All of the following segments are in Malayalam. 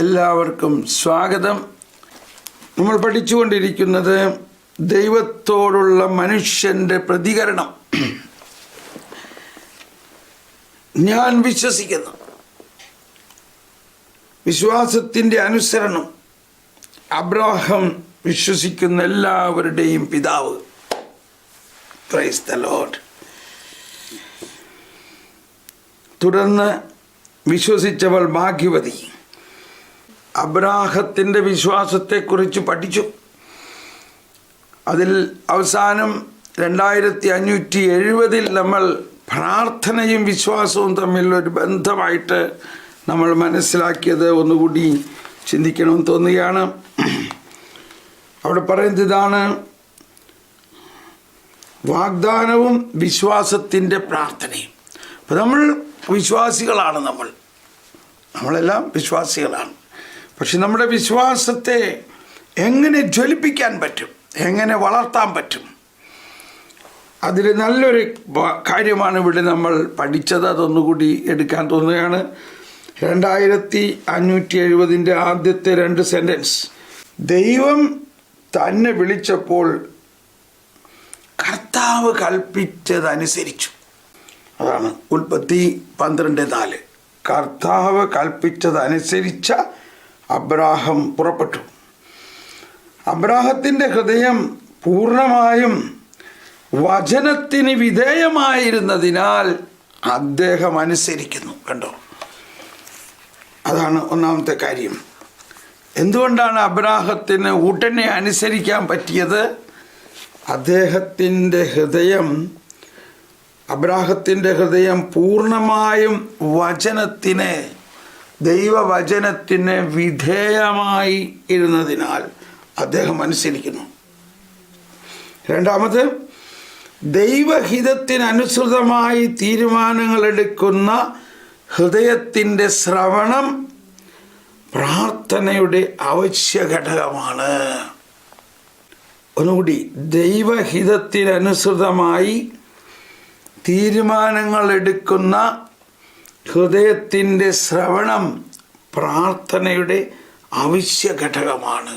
എല്ലാവർക്കും സ്വാഗതം. നമ്മൾ പഠിച്ചുകൊണ്ടിരിക്കുന്നത് ദൈവത്തോടുള്ള മനുഷ്യൻ്റെ പ്രതികരണം. ഞാൻ വിശ്വസിക്കുന്നു, വിശ്വാസത്തിൻ്റെ അനുസരണം. അബ്രാഹാം വിശ്വസിക്കുന്ന എല്ലാവരുടെയും പിതാവ്. Price the Lord. തുടർന്ന് വിശ്വസിച്ചവൾ ഭാഗ്യവതി. അബ്രാഹത്തിൻ്റെ വിശ്വാസത്തെക്കുറിച്ച് പഠിച്ചു. അതിൽ അവസാനം 2570 നമ്മൾ പ്രാർത്ഥനയും വിശ്വാസവും തമ്മിലൊരു ബന്ധമായിട്ട് നമ്മൾ മനസ്സിലാക്കിയത് ഒന്നുകൂടി ചിന്തിക്കണമെന്ന് തോന്നുകയാണ്. അവിടെ പറയുന്നത് ഇതാണ്: വാഗ്ദാനവും വിശ്വാസത്തിൻ്റെ പ്രാർത്ഥനയും. അപ്പോൾ നമ്മൾ വിശ്വാസികളാണ്. നമ്മളെല്ലാം വിശ്വാസികളാണ്. പക്ഷെ നമ്മുടെ വിശ്വാസത്തെ എങ്ങനെ ജ്വലിപ്പിക്കാൻ പറ്റും, എങ്ങനെ വളർത്താൻ പറ്റും, അതിൽ നല്ലൊരു കാര്യമാണ് ഇവിടെ നമ്മൾ പഠിച്ചത്. അതൊന്നുകൂടി എടുക്കാൻ തോന്നുകയാണ്. 2570 ആദ്യത്തെ 2 സെൻറ്റൻസ്. ദൈവം തന്നെ വിളിച്ചപ്പോൾ കർത്താവ് കൽപ്പിച്ചതനുസരിച്ചു. അതാണ് ഉൽപ്പത്തി 12:4. കർത്താവ് കൽപ്പിച്ചതനുസരിച്ച അബ്രാഹാം പുറപ്പെട്ടു. അബ്രാഹത്തിൻ്റെ ഹൃദയം പൂർണ്ണമായും വചനത്തിന് വിധേയമായിരുന്നതിനാൽ അദ്ദേഹം അനുസരിക്കുന്നു. കണ്ടോ, അതാണ് ഒന്നാമത്തെ കാര്യം. എന്തുകൊണ്ടാണ് അബ്രാഹത്തിന് ഉടനെ അനുസരിക്കാൻ പറ്റിയത്? അബ്രാഹത്തിൻ്റെ ഹൃദയം പൂർണ്ണമായും ദൈവവചനത്തിന് വിധേയമായി ഇരുന്നതിനാൽ അദ്ദേഹം അനുസരിക്കുന്നു. രണ്ടാമത്, ദൈവഹിതത്തിനനുസൃതമായി തീരുമാനങ്ങളെടുക്കുന്ന ഹൃദയത്തിൻ്റെ ശ്രവണം പ്രാർത്ഥനയുടെ അവശ്യ ഘടകമാണ്. ഒന്നുകൂടി, ദൈവഹിതത്തിനനുസൃതമായി തീരുമാനങ്ങളെടുക്കുന്ന ഹൃദയത്തിൻ്റെ ശ്രവണം പ്രാർത്ഥനയുടെ അവശ്യ ഘടകമാണ്.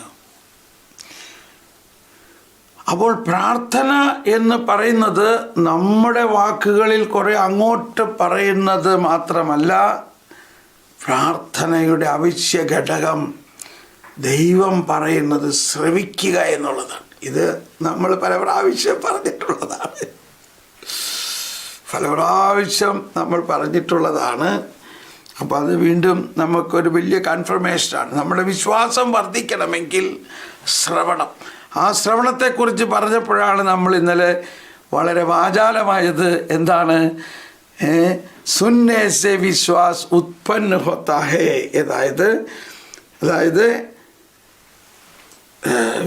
അപ്പോൾ പ്രാർത്ഥന എന്ന് പറയുന്നത് നമ്മുടെ വാക്കുകളിൽ കുറേ അങ്ങോട്ട് പറയുന്നത് മാത്രമല്ല. പ്രാർത്ഥനയുടെ അവശ്യ ഘടകം ദൈവം പറയുന്നത് ശ്രവിക്കുക എന്നുള്ളതാണ്. ഇത് നമ്മൾ പല പ്രാവശ്യം പറഞ്ഞിട്ടുള്ളതാണ്. അപ്പോൾ അത് വീണ്ടും നമുക്കൊരു വലിയ കൺഫർമേഷനാണ്. നമ്മുടെ വിശ്വാസം വർദ്ധിക്കണമെങ്കിൽ ശ്രവണം. ആ ശ്രവണത്തെക്കുറിച്ച് പറഞ്ഞപ്പോഴാണ് നമ്മൾ ഇന്നലെ വളരെ വാചാലമായത്. എന്താണ്? സുന്നേ സെ വിശ്വാസ് ഉത്പന്ന ഹോത്താ ഹേ. അതായത്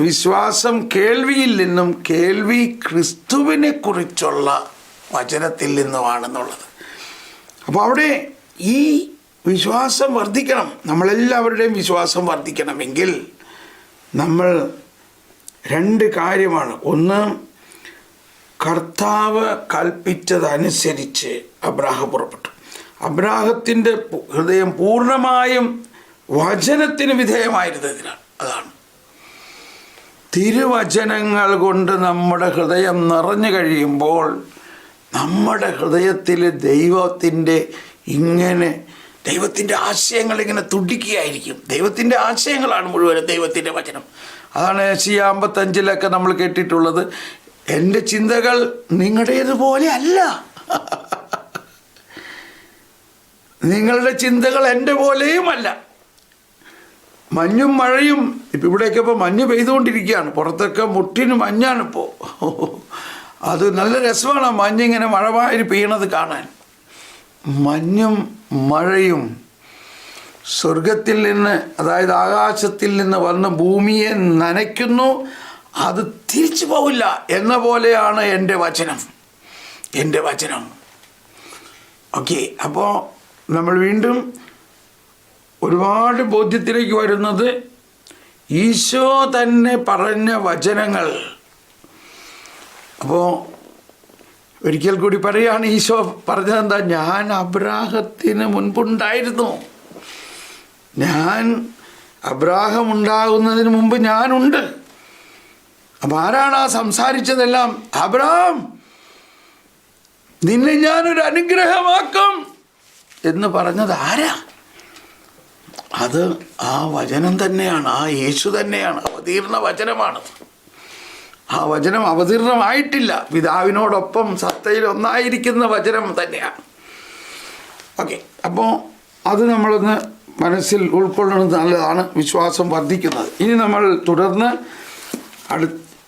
വിശ്വാസം കേൾവിയിൽ നിന്നും, കേൾവി ക്രിസ്തുവിനെ കുറിച്ചുള്ള വചനത്തിൽ നിന്നുമാണെന്നുള്ളത്. അപ്പോൾ അവിടെ ഈ വിശ്വാസം വർദ്ധിക്കണം. നമ്മളെല്ലാവരുടെയും വിശ്വാസം വർദ്ധിക്കണമെങ്കിൽ നമ്മൾ 2 കാര്യമാണ്. ഒന്ന്, കർത്താവ് കൽപ്പിച്ചതനുസരിച്ച് അബ്രാഹാം പുറപ്പെട്ടു. അബ്രാഹത്തിൻ്റെ ഹൃദയം പൂർണ്ണമായും വചനത്തിന് വിധേയമായിരുന്നതിനാണ്. അതാണ് തിരുവചനങ്ങൾ കൊണ്ട് നമ്മുടെ ഹൃദയം നിറഞ്ഞു കഴിയുമ്പോൾ നമ്മുടെ ഹൃദയത്തിൽ ദൈവത്തിൻ്റെ ആശയങ്ങൾ ഇങ്ങനെ തുടിക്കുകയായിരിക്കും. ദൈവത്തിൻ്റെ ആശയങ്ങളാണ് മുഴുവനും ദൈവത്തിൻ്റെ വചനം. അതാണ് ഏശയ്യ 55 നമ്മൾ കേട്ടിട്ടുള്ളത്. എൻ്റെ ചിന്തകൾ നിങ്ങളുടേതുപോലെ അല്ല, നിങ്ങളുടെ ചിന്തകൾ എൻ്റെ പോലെയുമല്ല. മഞ്ഞും മഴയും ഇപ്പം ഇവിടെയൊക്കെ ഇപ്പോൾ മഞ്ഞ് പെയ്തുകൊണ്ടിരിക്കുകയാണ്. പുറത്തൊക്കെ മുട്ടിന് മഞ്ഞാണിപ്പോൾ. അത് നല്ല രസമാണ് മഞ്ഞിങ്ങനെ മഴമാതിരി പെയ്യണത് കാണാൻ. മഞ്ഞും മഴയും സ്വർഗത്തിൽ നിന്ന്, അതായത് ആകാശത്തിൽ നിന്ന് വന്ന് ഭൂമിയെ നനയ്ക്കുന്നു. അത് തിരിച്ചു പോവില്ല എന്ന പോലെയാണ് എൻ്റെ വചനം. ഓക്കെ. അപ്പോൾ നമ്മൾ വീണ്ടും ഒരുപാട് ബോധ്യത്തിലേക്ക് വരുന്നത് ഈശോ തന്നെ പറഞ്ഞ വചനങ്ങൾ. അപ്പോൾ ഒരിക്കൽ കൂടി പറയുകയാണ്, ഈശോ പറഞ്ഞതെന്താ? ഞാൻ അബ്രാഹത്തിന് മുൻപുണ്ടായിരുന്നു, ഞാൻ അബ്രാഹം ഉണ്ടാകുന്നതിന് മുമ്പ് ഞാനുണ്ട്. അപ്പം ആരാണ് ആ സംസാരിച്ചതെല്ലാം? അബ്രാം, നിന്നെ ഞാനൊരു അനുഗ്രഹമാക്കും എന്ന് പറഞ്ഞത് ആരാ? അത് ആ വചനം തന്നെയാണ്, ആ യേശു തന്നെയാണ്. അവതീർണ വചനമാണ്. ആ വചനം അവതീർണമായിട്ടില്ല, പിതാവിനോടൊപ്പം സത്തയിൽ ഒന്നായിരിക്കുന്ന വചനം തന്നെയാണ്. ഓക്കെ, അപ്പോൾ അത് നമ്മളൊന്ന് മനസ്സിൽ ഉൾക്കൊള്ളുന്നത് നല്ലതാണ്. വിശ്വാസം വർദ്ധിക്കുന്നത്. ഇനി നമ്മൾ തുടർന്ന്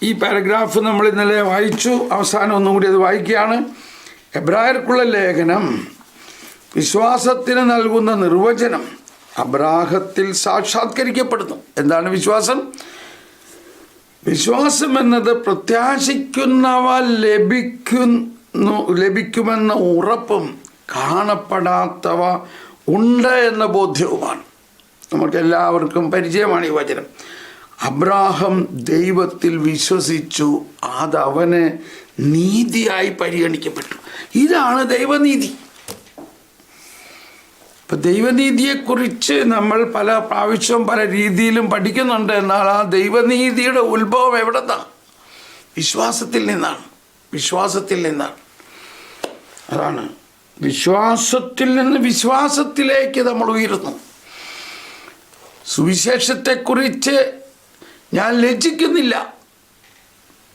ഈ പാരഗ്രാഫ് നമ്മൾ ഇന്നലെ വായിച്ചു. അവസാനം ഒന്നും കൂടി അത് വായിക്കുകയാണ്. എബ്രായർക്കുള്ള ലേഖനം വിശ്വാസത്തിന് നൽകുന്ന നിർവചനം അബ്രാഹത്തിൽ സാക്ഷാത്കരിക്കപ്പെടുന്നു. എന്താണ് വിശ്വാസം? വിശ്വാസം എന്നത് പ്രത്യാശിക്കുന്നവ ലഭിക്കുമെന്ന ഉറപ്പും കാണപ്പെടാത്തവ ഉണ്ട് എന്ന ബോധ്യവുമാണ്. നമുക്ക് എല്ലാവർക്കും പരിചയമാണ് ഈ വചനം. അബ്രാഹം ദൈവത്തിൽ വിശ്വസിച്ചു, അതവന് നീതിയായി പരിഗണിക്കപ്പെട്ടു. ഇതാണ് ദൈവനീതി. ഇപ്പം ദൈവനീതിയെക്കുറിച്ച് നമ്മൾ പല പ്രാവശ്യവും പല രീതിയിലും പഠിക്കുന്നുണ്ട്. എന്നാൽ ആ ദൈവനീതിയുടെ ഉത്ഭവം എവിടെ നിന്നാണ്? വിശ്വാസത്തിൽ നിന്നാണ്. വിശ്വാസത്തിൽ നിന്നാണ്. അതാണ് വിശ്വാസത്തിൽ നിന്ന് വിശ്വാസത്തിലേക്ക് നമ്മൾ ഉയരുന്നു. സുവിശേഷത്തെക്കുറിച്ച് ഞാൻ ലജ്ജിക്കുന്നില്ല.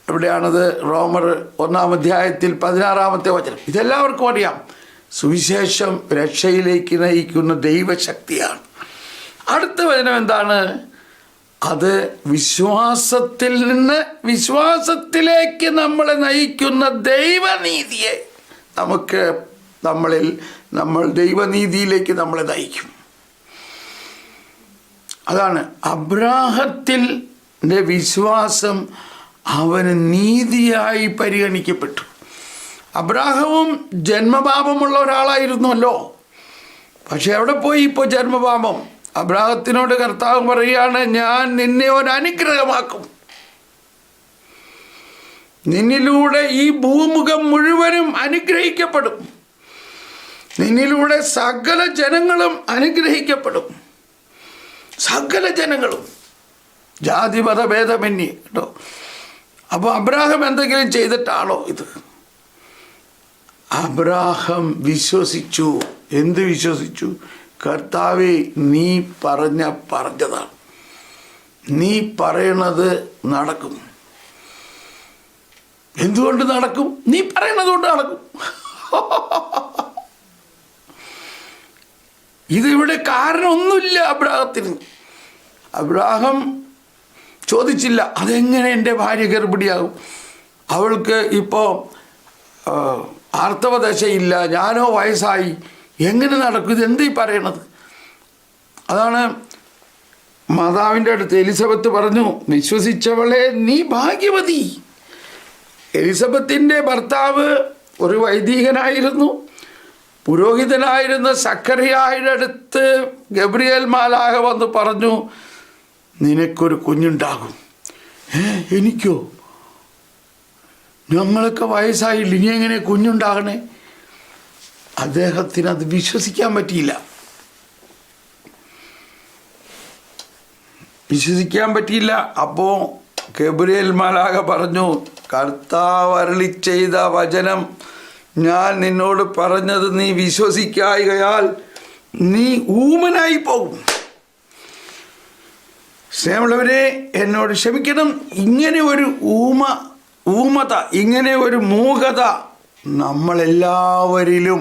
എവിടെയാണത്? റോമർ 1-ാം അധ്യായത്തിൽ 16-ാമത്തെ വചനം. ഇതെല്ലാവർക്കും അറിയാം. സുവിശേഷം രക്ഷയിലേക്ക് നയിക്കുന്ന ദൈവശക്തിയാണ്. അടുത്ത വചനം എന്താണ്? അത് വിശ്വാസത്തിൽ നിന്ന് വിശ്വാസത്തിലേക്ക് നമ്മളെ നയിക്കുന്ന ദൈവനീതിയെ നമ്മൾ ദൈവനീതിയിലേക്ക് നമ്മളെ നയിക്കും. അതാണ് അബ്രാഹത്തിൻ്റെ വിശ്വാസം അവന് നീതിയായി പരിഗണിക്കപ്പെട്ടു. അബ്രാഹവും ജന്മപാപമുള്ള ഒരാളായിരുന്നല്ലോ. പക്ഷെ എവിടെ പോയി ഇപ്പോൾ ജന്മപാപം? അബ്രാഹത്തിനോട് കർത്താവ് പറയുകയാണ്, ഞാൻ നിന്നെ ഒരു അനുഗ്രഹമാക്കും, നിന്നിലൂടെ ഈ ഭൂമുഖം മുഴുവനും അനുഗ്രഹിക്കപ്പെടും, നിന്നിലൂടെ സകല ജനങ്ങളും അനുഗ്രഹിക്കപ്പെടും. സകല ജനങ്ങളും, ജാതി മതഭേദമന്യേ കേട്ടോ. അപ്പോൾ അബ്രാഹം എന്തെങ്കിലും ചെയ്തിട്ടാണോ ഇത്? അബ്രാഹം വിശ്വസിച്ചു. എന്ത് വിശ്വസിച്ചു? കർത്താവേ, നീ പറഞ്ഞതാണ്, നീ പറയണത് നടക്കും. എന്തുകൊണ്ട് നടക്കും? നീ പറയണത് കൊണ്ട് നടക്കും. ഇതിവിടെ കാരണമൊന്നുമില്ല അബ്രാഹത്തിന്. അബ്രാഹം ചോദിച്ചില്ല, അതെങ്ങനെ എൻ്റെ ഭാര്യ ഗർഭിണിയാകും, അവൾക്ക് ഇപ്പോൾ ആർത്തവദശയില്ല, ഞാനോ വയസ്സായി, എങ്ങനെ നടക്കും, ഇതെന്തീ പറയണത്? അതാണ് മാതാവിൻ്റെ അടുത്ത് എലിസബത്ത് പറഞ്ഞു, വിശ്വസിച്ചവളെ നീ ഭാഗ്യവതി. എലിസബത്തിൻ്റെ ഭർത്താവ് ഒരു വൈദികനായിരുന്നു, പുരോഹിതനായിരുന്ന സക്കറിയായുടെ അടുത്ത് ഗബ്രിയേൽ മാലാഖ വന്ന് പറഞ്ഞു, നിനക്കൊരു കുഞ്ഞുണ്ടാകും. എനിക്കോ? ഞങ്ങളൊക്കെ വയസ്സായില്ല, ഇനി എങ്ങനെ കുഞ്ഞുണ്ടാകണേ? അദ്ദേഹത്തിന് അത് വിശ്വസിക്കാൻ പറ്റിയില്ല. അപ്പോൾ ഗബ്രിയേൽ മാലാഖ പറഞ്ഞു, കർത്താവ് അരുളി ചെയ്ത വചനം ഞാൻ നിന്നോട് പറഞ്ഞത് നീ വിശ്വസിക്കായകയാൽ നീ ഊമനായി പോകും. സ്നേഹമുള്ളവരെ, എന്നോട് ക്ഷമിക്കണം. ഇങ്ങനെ ഒരു ഊമത, ഇങ്ങനെ ഒരു മൂകത നമ്മളെല്ലാവരിലും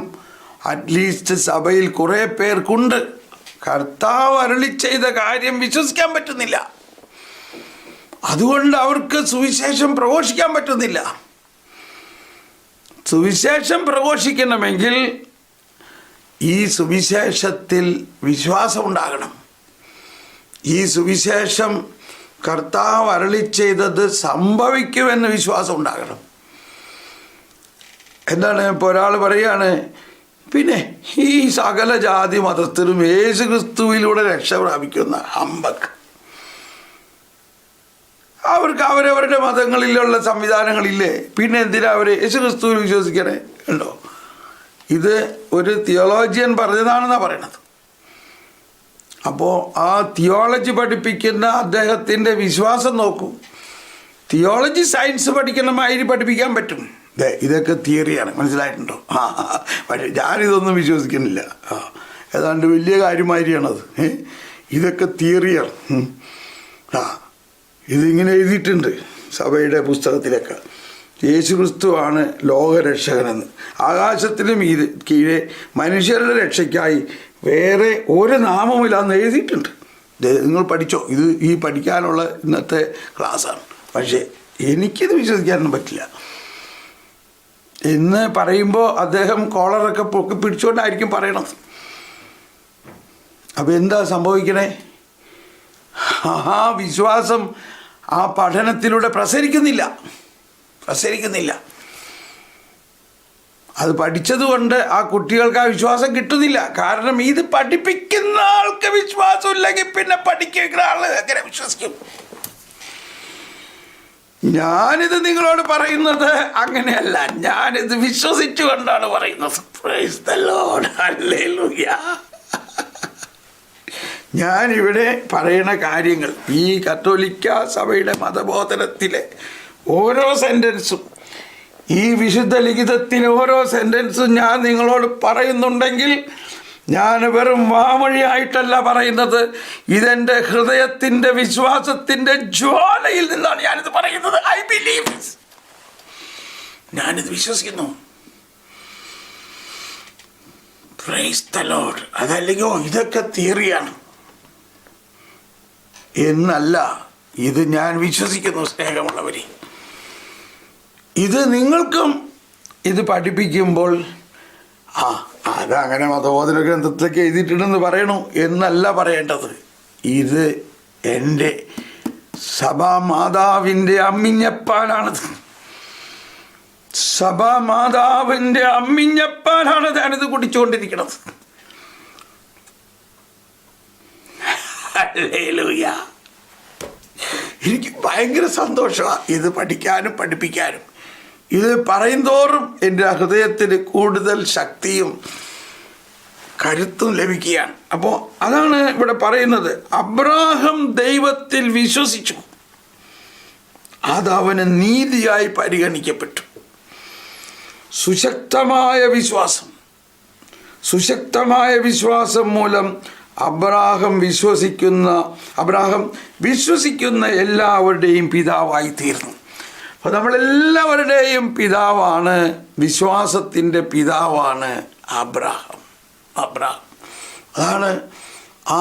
അറ്റ്ലീസ്റ്റ് സഭയിൽ കുറേ പേർക്കുണ്ട്. കർത്താവ് അരുളി ചെയ്ത കാര്യം വിശ്വസിക്കാൻ പറ്റുന്നില്ല. അതുകൊണ്ട് അവർക്ക് സുവിശേഷം പ്രഘോഷിക്കാൻ പറ്റുന്നില്ല. സുവിശേഷം പ്രഘോഷിക്കണമെങ്കിൽ ഈ സുവിശേഷത്തിൽ വിശ്വാസം ഉണ്ടാകണം. ഈ സുവിശേഷം കർത്താവ് അരുളി ചെയ്തത് സംഭവിക്കുമെന്ന് വിശ്വാസം ഉണ്ടാകണം. എന്താണ് ഇപ്പോൾ ഒരാൾ പറയുകയാണ്, പിന്നെ ഈ സകല ജാതി മതത്തിലും യേശു ക്രിസ്തുവിലൂടെ രക്ഷ പ്രാപിക്കുന്ന ഹമ്പക്ക്, അവർക്ക് അവരവരുടെ മതങ്ങളിലുള്ള സംവിധാനങ്ങളില്ലേ, പിന്നെ എന്തിനാ അവർ യേശു ക്രിസ്തുവിൽ വിശ്വസിക്കണേ? ഉണ്ടോ? ഇത് ഒരു തിയോളജിയൻ പറഞ്ഞതാണെന്നാണ് പറയണത്. അപ്പോൾ ആ തിയോളജി പഠിപ്പിക്കുന്ന അദ്ദേഹത്തിൻ്റെ വിശ്വാസം നോക്കൂ. തിയോളജി സയൻസ് പഠിക്കണമാതിരി പഠിപ്പിക്കാൻ പറ്റും. ഇതൊക്കെ തിയറിയാണ്, മനസ്സിലായിട്ടുണ്ടോ? പക്ഷേ ഞാനിതൊന്നും വിശ്വസിക്കുന്നില്ല. ഏതാണ്ട് വലിയ കാര്യമാതിരിയാണത്. ഇതൊക്കെ തിയറിയാണ്. ഇതിങ്ങനെ എഴുതിയിട്ടുണ്ട് സഭയുടെ പുസ്തകത്തിലൊക്കെ. യേശുക്രിസ്തുവാണ് ലോകരക്ഷകനെന്ന്. ആകാശത്തിനും കീഴെ മനുഷ്യരുടെ രക്ഷയ്ക്കായി വേറെ ഒരു നാമമില്ലാന്ന് എഴുതിയിട്ടുണ്ട്. നിങ്ങൾ പഠിച്ചോ? ഇത് ഈ പഠിക്കാനുള്ള ഇന്നത്തെ ക്ലാസ്സാണ്. പക്ഷേ എനിക്കിത് വിശ്വസിക്കാനൊന്നും പറ്റില്ല. എന്ന് പറയുമ്പോൾ അദ്ദേഹം കോളറൊക്കെ പൊക്കി പിടിച്ചുകൊണ്ടായിരിക്കും പറയണത്. അപ്പോൾ എന്താ സംഭവിക്കണേ? ആ വിശ്വാസം ആ പഠനത്തിലൂടെ പ്രസരിക്കുന്നില്ല. അത് പഠിച്ചതുകൊണ്ട് ആ കുട്ടികൾക്ക് ആ വിശ്വാസം കിട്ടുന്നില്ല. കാരണം ഇത് പഠിപ്പിക്കുന്ന ആൾക്ക് വിശ്വാസം ഇല്ലെങ്കിൽ പിന്നെ പഠിക്കുന്ന ആൾ എങ്ങനെ വിശ്വസിക്കും? ഞാനിത് നിങ്ങളോട് പറയുന്നത് അങ്ങനെയല്ല, ഞാനിത് വിശ്വസിച്ചുകൊണ്ടാണ് പറയുന്നത്. Praise the Lord, hallelujah. ഞാനിവിടെ പറയുന്ന കാര്യങ്ങൾ ഈ കത്തോലിക്ക സഭയുടെ മതബോധനത്തിലെ ഓരോ സെൻറ്റൻസും, ഈ വിശുദ്ധ ലിഖിതത്തിലെ ഓരോ സെൻറ്റൻസും ഞാൻ നിങ്ങളോട് പറയുന്നുണ്ടെങ്കിൽ ഞാൻ വെറും വാമൊഴിയായിട്ടല്ല പറയുന്നത്. ഇതെൻ്റെ ഹൃദയത്തിൻ്റെ വിശ്വാസത്തിൻ്റെ ജ്വാലയിൽ നിന്നാണ് ഞാനിത് പറയുന്നത്. I believe this. ഞാനിത് വിശ്വസിക്കുന്നു. Praise the Lord. അതല്ലയോ ഇതൊക്കെ തിയറിയാണ് എന്നല്ല, ഇത് ഞാൻ വിശ്വസിക്കുന്നു. സ്നേഹമുള്ളവരെ, ഇത് നിങ്ങൾക്കും ഇത് പഠിപ്പിക്കുമ്പോൾ അതങ്ങനെ മതബോധന ഗ്രന്ഥത്തിലേക്ക് എഴുതിയിട്ടുണ്ടെന്ന് പറയണു എന്നല്ല പറയേണ്ടത്. ഇത് എൻ്റെ സഭാമാതാവിൻ്റെ അമ്മിഞ്ഞപ്പാലാണത്. സഭാമാതാവിൻ്റെ അമ്മിഞ്ഞപ്പാലാണ് ഞാനിത് കുടിച്ചുകൊണ്ടിരിക്കുന്നത്. ഹല്ലേലൂയ. എനിക്ക് ഭയങ്കര സന്തോഷമാണ് ഇത് പഠിക്കാനും പഠിപ്പിക്കാനും. ഇത് പറയുന്തോറും എൻ്റെ ഹൃദയത്തിന് കൂടുതൽ ശക്തിയും കരുത്തും ലഭിക്കുകയാണ്. അപ്പോൾ അതാണ് ഇവിടെ പറയുന്നത്. അബ്രാഹാം ദൈവത്തിൽ വിശ്വസിച്ചു, അത് അവന് നീതിയായി പരിഗണിക്കപ്പെട്ടു. സുശക്തമായ വിശ്വാസം മൂലം അബ്രാഹാം വിശ്വസിക്കുന്ന എല്ലാവരുടെയും പിതാവായി തീർന്നു. അപ്പോൾ നമ്മളെല്ലാവരുടെയും പിതാവാണ്, വിശ്വാസത്തിൻ്റെ പിതാവാണ് അബ്രാഹാം. അതാണ് ആ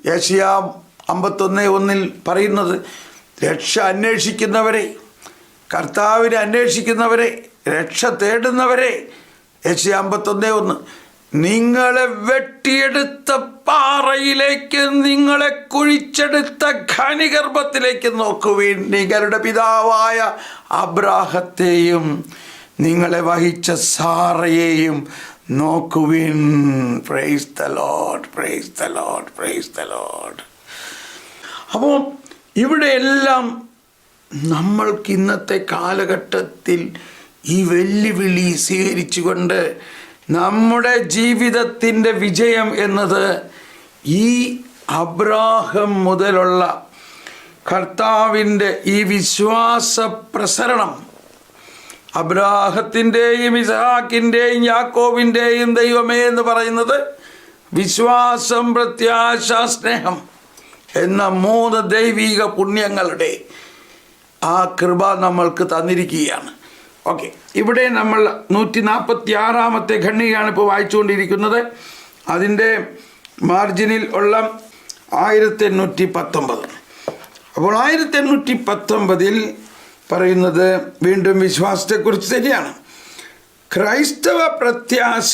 യെശയ്യാ 51:1 പറയുന്നത്. രക്ഷ അന്വേഷിക്കുന്നവരെ, കർത്താവിനെ അന്വേഷിക്കുന്നവരെ, രക്ഷ തേടുന്നവരെ, യെശയ്യാ 51:1, നിങ്ങളെ വെട്ടിയെടുത്ത പാറയിലേക്ക്, നിങ്ങളെ കുഴിച്ചെടുത്ത ഖനിഗർഭത്തിലേക്ക് നോക്കുവിൻ. നിങ്ങളുടെ പിതാവായ അബ്രാഹത്തെയും നിങ്ങളെ വഹിച്ച സാറയെയും നോക്കുവിൻ. Praise the Lord, praise the Lord, praise the Lord. അപ്പോൾ ഇവിടെയെല്ലാം നമ്മൾക്ക് ഇന്നത്തെ കാലഘട്ടത്തിൽ ഈ വെല്ലുവിളി സ്വീകരിച്ചുകൊണ്ട് നമ്മുടെ ജീവിതത്തിൻ്റെ വിജയം എന്നത് ഈ അബ്രാഹാം മുതലുള്ള കർത്താവിൻ്റെ ഈ വിശ്വാസ പ്രസരണം, അബ്രാഹത്തിൻ്റെയും ഇസ്ഹാക്കിൻ്റെയും യാക്കോബിൻ്റെയും ദൈവമേ എന്ന് പറയുന്നത് വിശ്വാസം, പ്രത്യാശ, സ്നേഹം എന്ന 3 ദൈവിക പുണ്യങ്ങളുടെ ആ കൃപ നമ്മൾക്ക് തന്നിരിക്കുകയാണ്. ഓക്കെ, ഇവിടെ നമ്മൾ 146-ാമത്തെ ഖണ്ഡികയാണ് ഇപ്പോൾ വായിച്ചുകൊണ്ടിരിക്കുന്നത്. അതിൻ്റെ മാർജിനിൽ ഉള്ള 1819. അപ്പോൾ 1819 പറയുന്നത് വീണ്ടും വിശ്വാസത്തെക്കുറിച്ച് തന്നെയാണ്. ക്രൈസ്തവ പ്രത്യാശ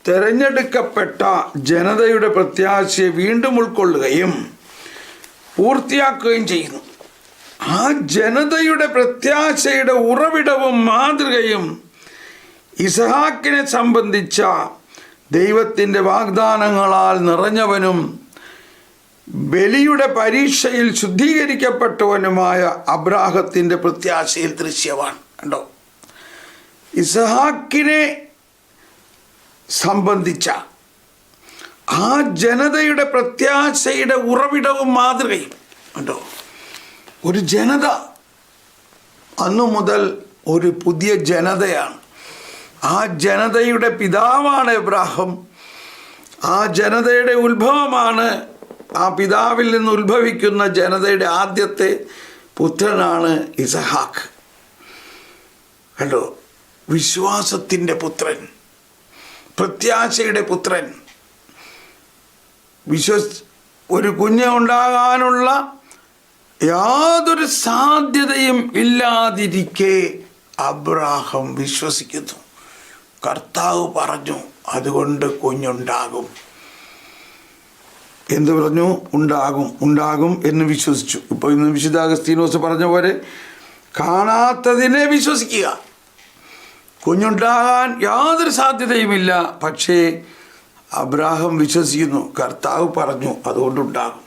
തിരഞ്ഞെടുക്കപ്പെട്ട ജനതയുടെ പ്രത്യാശയെ വീണ്ടും ഉൾക്കൊള്ളുകയും പൂർത്തിയാക്കുകയും ചെയ്യുന്നു. ആ ജനതയുടെ പ്രത്യാശയുടെ ഉറവിടവും മാതൃകയും ഇസ്ഹാക്കിനെ സംബന്ധിച്ച ദൈവത്തിൻ്റെ വാഗ്ദാനങ്ങളാൽ നിറഞ്ഞവനും ബലിയുടെ പരീക്ഷയിൽ ശുദ്ധീകരിക്കപ്പെട്ടവനുമായ അബ്രാഹത്തിൻ്റെ പ്രത്യാശയിൽ ദൃശ്യമാണ്. കണ്ടോ, ഇസ്ഹാക്കിനെ സംബന്ധിച്ച ആ ജനതയുടെ പ്രത്യാശയുടെ ഉറവിടവും മാതൃകയും കണ്ടോ. ഒരു ജനത അന്നു മുതൽ ഒരു പുതിയ ജനതയാണ്. ആ ജനതയുടെ പിതാവാണ് എബ്രാഹാം. ആ ജനതയുടെ ഉത്ഭവമാണ്, ആ പിതാവിൽ നിന്ന് ഉത്ഭവിക്കുന്ന ജനതയുടെ ആദ്യത്തെ പുത്രനാണ് ഇസഹാക്ക്. കണ്ടോ, വിശ്വാസത്തിൻ്റെ പുത്രൻ, പ്രത്യാശയുടെ പുത്രൻ. ഒരു കുഞ്ഞ് ഉണ്ടാകാനുള്ള യാതൊരു സാധ്യതയും ഇല്ലാതിരിക്കെ അബ്രാഹാം വിശ്വസിക്കുന്നു. കർത്താവ് പറഞ്ഞു, അതുകൊണ്ട് കുഞ്ഞുണ്ടാകും. എന്ത് പറഞ്ഞു? ഉണ്ടാകും എന്ന് വിശ്വസിച്ചു. ഇപ്പോൾ ഇന്ന് വിശുദ്ധ അഗസ്തീനോസ് പറഞ്ഞ പോലെ കാണാത്തതിനെ വിശ്വസിക്കുക. കുഞ്ഞുണ്ടാകാൻ യാതൊരു സാധ്യതയുമില്ല, പക്ഷേ അബ്രാഹാം വിശ്വസിക്കുന്നു. കർത്താവ് പറഞ്ഞു, അതുകൊണ്ടുണ്ടാകും.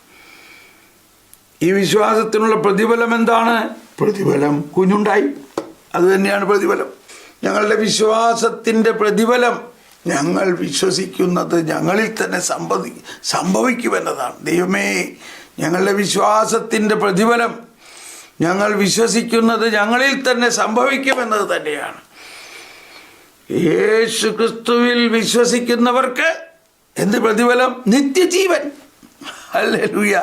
ഈ വിശ്വാസത്തിനുള്ള പ്രതിഫലം എന്താണ്? പ്രതിഫലം കുഞ്ഞുണ്ടായി. അതുതന്നെയാണ് പ്രതിഫലം. ഞങ്ങളുടെ വിശ്വാസത്തിൻ്റെ പ്രതിഫലം ഞങ്ങൾ വിശ്വസിക്കുന്നത് ഞങ്ങളിൽ തന്നെ സംഭവിക്കുമെന്നതാണ്. ദൈവമേ, ഞങ്ങളുടെ വിശ്വാസത്തിൻ്റെ പ്രതിഫലം ഞങ്ങൾ വിശ്വസിക്കുന്നത് ഞങ്ങളിൽ തന്നെ സംഭവിക്കുമെന്നത് തന്നെയാണ്. യേശു ക്രിസ്തുവിൽ വിശ്വസിക്കുന്നവർക്ക് എന്ത് പ്രതിഫലം? നിത്യജീവൻ. ഹല്ലേലൂയ.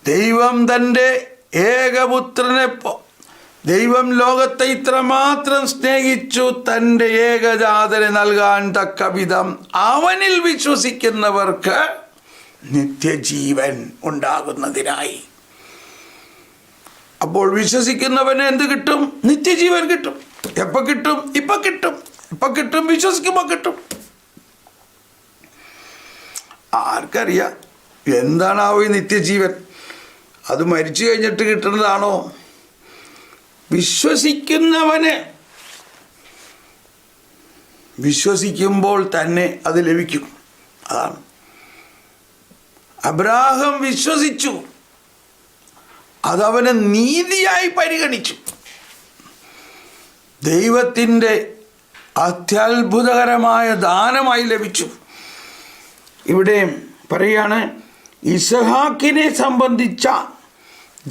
ദൈവം തൻ്റെ ഏകപുത്രനെ, ദൈവം ലോകത്തെ ഇത്രമാത്രം സ്നേഹിച്ചു, തൻ്റെ ഏകജാതനെ നൽകാൻ തക്ക വിധം അവനിൽ വിശ്വസിക്കുന്നവർക്ക് നിത്യജീവൻ ഉണ്ടാകുന്നതിനായി. അപ്പോൾ വിശ്വസിക്കുന്നവന് എന്ത് കിട്ടും? നിത്യജീവൻ കിട്ടും. എപ്പോൾ കിട്ടും? ഇപ്പം കിട്ടും. ഇപ്പം കിട്ടും, വിശ്വസിക്കുമ്പോൾ കിട്ടും. ആർക്കറിയാം എന്താണാവോ ഈ നിത്യജീവൻ? അത് മരിച്ചു കഴിഞ്ഞിട്ട് കിട്ടുന്നതാണോ? വിശ്വസിക്കുന്നവന് വിശ്വസിക്കുമ്പോൾ തന്നെ അത് ലഭിക്കും. അതാണ്. അബ്രാഹാം വിശ്വസിച്ചു, അതവനെ നീതിയായി പരിഗണിച്ചു. ദൈവത്തിൻ്റെ അത്യത്ഭുതകരമായ ദാനമായി ലഭിച്ചു. ഇവിടെ പറയുകയാണ്, ഇസഹാക്കിനെ സംബന്ധിച്ച